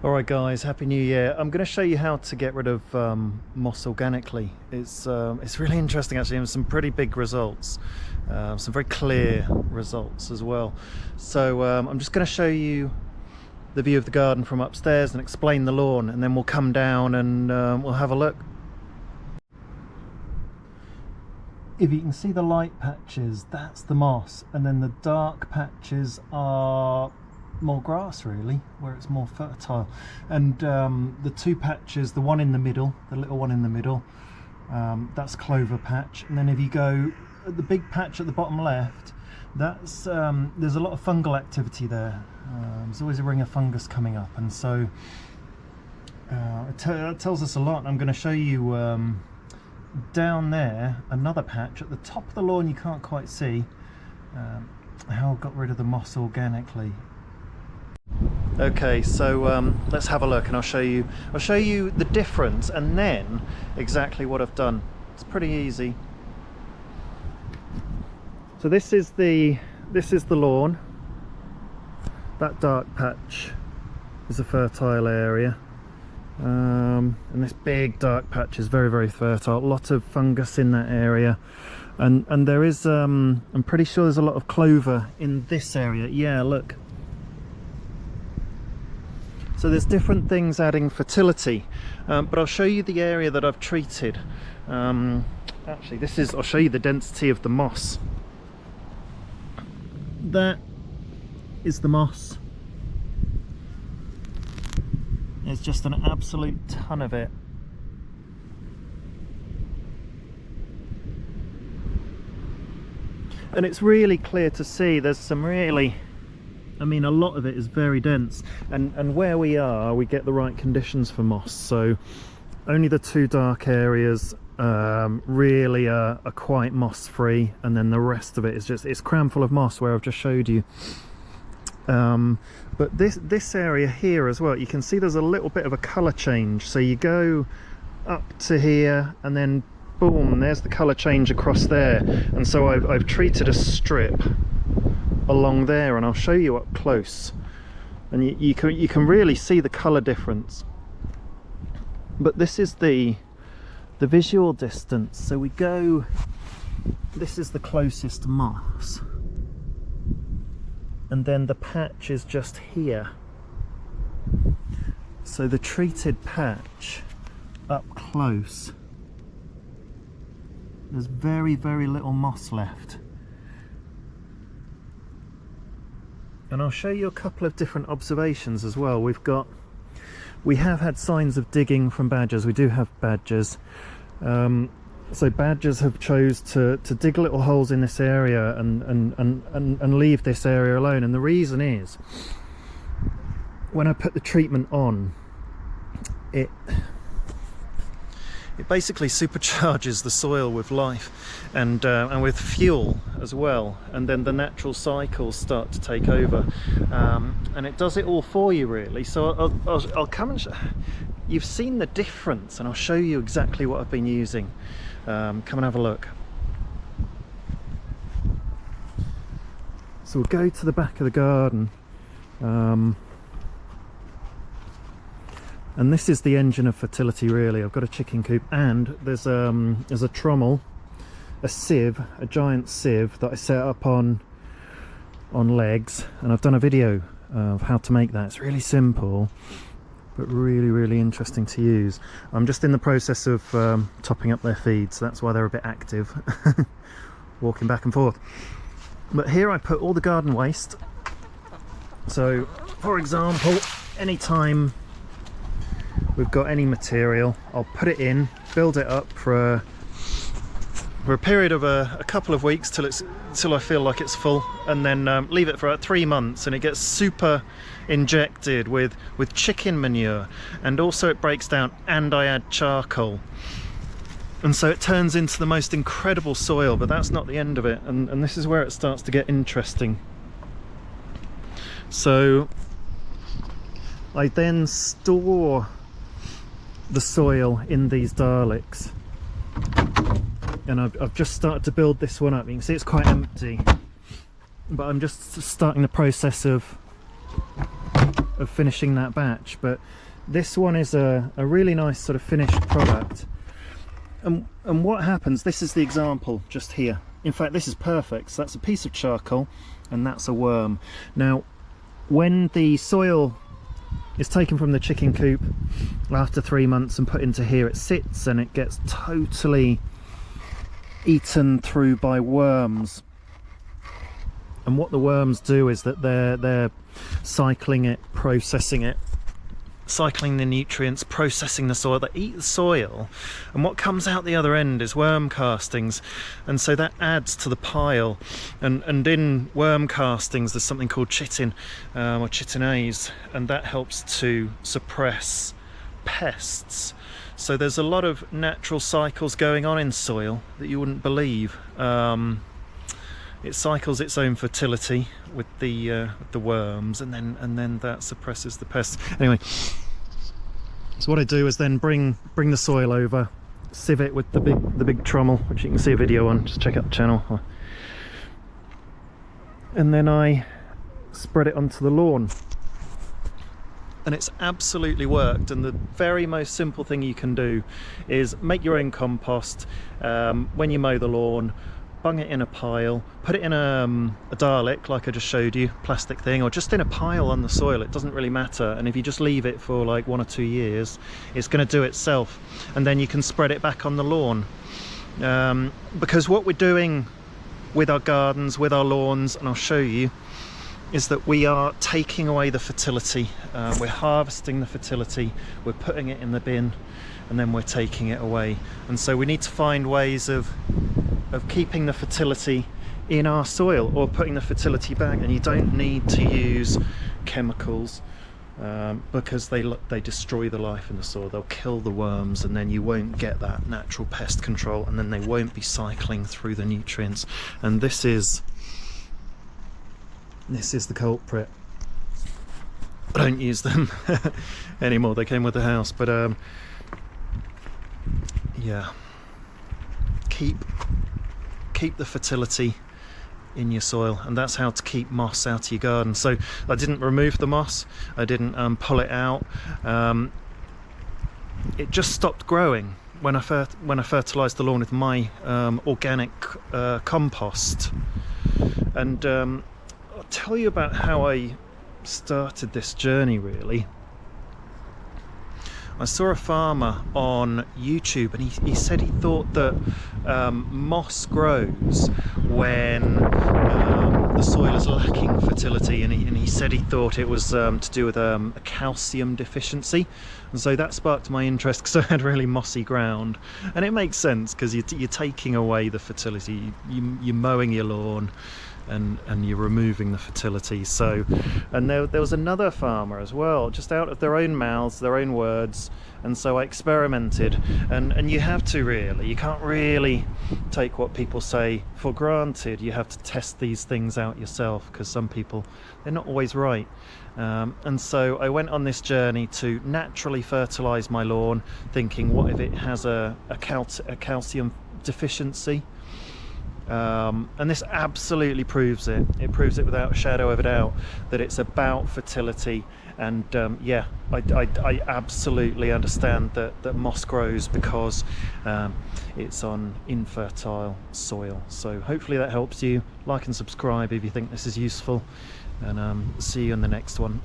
Alright guys, Happy New Year. I'm going to show you how to get rid of moss organically. It's really interesting actually, and some pretty big results. Some very clear results as well. So I'm just going to show you the view of the garden from upstairs and explain the lawn, and then we'll come down and we'll have a look. If you can see the light patches, that's the moss, and then the dark patches are more grass really, where it's more fertile. And the two patches, the one in the middle, the little one in the middle, that's clover patch. And then if you go the big patch at the bottom left, that's there's a lot of fungal activity there. There's always a ring of fungus coming up, and so it tells us a lot. I'm going to show you down there another patch at the top of the lawn you can't quite see, how I got rid of the moss organically. Okay, so let's have a look, and I'll show you the difference and then exactly what I've done. It's pretty easy. So this is the lawn. That dark patch is a fertile area, and this big dark patch is very, very fertile. A lot of fungus in that area, and there is I'm pretty sure there's a lot of clover in this area. Yeah, look. So there's different things adding fertility, but I'll show you the area that I've treated. Actually, I'll show you the density of the moss. That is the moss. There's just an absolute ton of it. And it's really clear to see there's some really, I mean, a lot of it is very dense, and where we are, we get the right conditions for moss. So only the two dark areas really are quite moss free, and then the rest of it is just, it's crammed full of moss where I've just showed you. But this area here as well, you can see there's a little bit of a colour change. So you go up to here and then boom, there's the colour change across there. And so I've treated a strip along there, and I'll show you up close, and you can really see the color difference. But this is the visual distance. So we go, this is the closest moss, and then the patch is just here. So the treated patch up close, there's very, very little moss left. And I'll show you a couple of different observations as well. We have had signs of digging from badgers. We do have badgers. So badgers have chose to dig little holes in this area and leave this area alone. And the reason is, when I put the treatment on, it basically supercharges the soil with life and with fuel as well, and then the natural cycles start to take over, and it does it all for you really. So I'll come and you've seen the difference, and I'll show you exactly what I've been using. Come and have a look. So we'll go to the back of the garden. And this is the engine of fertility really. I've got a chicken coop, and there's a trommel, a sieve, a giant sieve that I set up on legs, and I've done a video of how to make that. It's really simple, but really, really interesting to use. I'm just in the process of topping up their feed, so that's why they're a bit active, walking back and forth. But here I put all the garden waste. So, for example, anytime we've got any material, I'll put it in, build it up for a period of a couple of weeks till I feel like it's full, and then leave it for about 3 months, and it gets super injected with chicken manure, and also it breaks down, and I add charcoal, and so it turns into the most incredible soil. But that's not the end of it, and this is where it starts to get interesting. So I then store the soil in these Daleks, and I've just started to build this one up. You can see it's quite empty, but I'm just starting the process of of finishing that batch, but this one is a really nice sort of finished product. And what happens, this is the example just here. In fact, this is perfect. So that's a piece of charcoal and that's a worm. Now, when the soil is taken from the chicken coop after 3 months and put into here, it sits and it gets totally eaten through by worms. And what the worms do is that they're cycling it, processing it, cycling the nutrients, processing the soil. They eat the soil, and what comes out the other end is worm castings, and so that adds to the pile. And in worm castings there's something called chitin or chitinase, and that helps to suppress pests. So there's a lot of natural cycles going on in soil that you wouldn't believe. It cycles its own fertility with the worms, and then that suppresses the pests. Anyway, so what I do is then bring the soil over, sieve it with the big trommel, which you can see a video on. Just check out the channel. And then I spread it onto the lawn. And it's absolutely worked. And the very most simple thing you can do is make your own compost. When you mow the lawn, bung it in a pile, put it in a Dalek like I just showed you, plastic thing, or just in a pile on the soil. It doesn't really matter. And if you just leave it for like 1 or 2 years, it's going to do itself, and then you can spread it back on the lawn. Because what we're doing with our gardens, with our lawns, and I'll show you, is that we are taking away the fertility. We're harvesting the fertility, we're putting it in the bin, and then we're taking it away. And so we need to find ways of keeping the fertility in our soil, or putting the fertility back. And you don't need to use chemicals because they destroy the life in the soil. They'll kill the worms, and then you won't get that natural pest control, and then they won't be cycling through the nutrients. And this is the culprit. I don't use them anymore. They came with the house, but yeah, keep the fertility in your soil, and that's how to keep moss out of your garden. So I didn't remove the moss, I didn't pull it out. It just stopped growing when I fertilized the lawn with my organic compost. And I'll tell you about how I started this journey, really. I saw a farmer on YouTube, and he said he thought that moss grows when the soil is lacking fertility, and he said he thought it was to do with a calcium deficiency. And so that sparked my interest, because I had really mossy ground, and it makes sense because you're taking away the fertility. You're mowing your lawn, and you're removing the fertility. So, and there was another farmer as well, just out of their own mouths, their own words. And so I experimented, and you have to really, you can't really take what people say for granted. You have to test these things out yourself, because some people, they're not always right. And so I went on this journey to naturally fertilize my lawn, thinking, what if it has a calcium deficiency? And this absolutely proves it. It proves it without a shadow of a doubt that it's about fertility. And yeah, I absolutely understand that moss grows because it's on infertile soil. So hopefully that helps you. Like and subscribe if you think this is useful, and see you in the next one.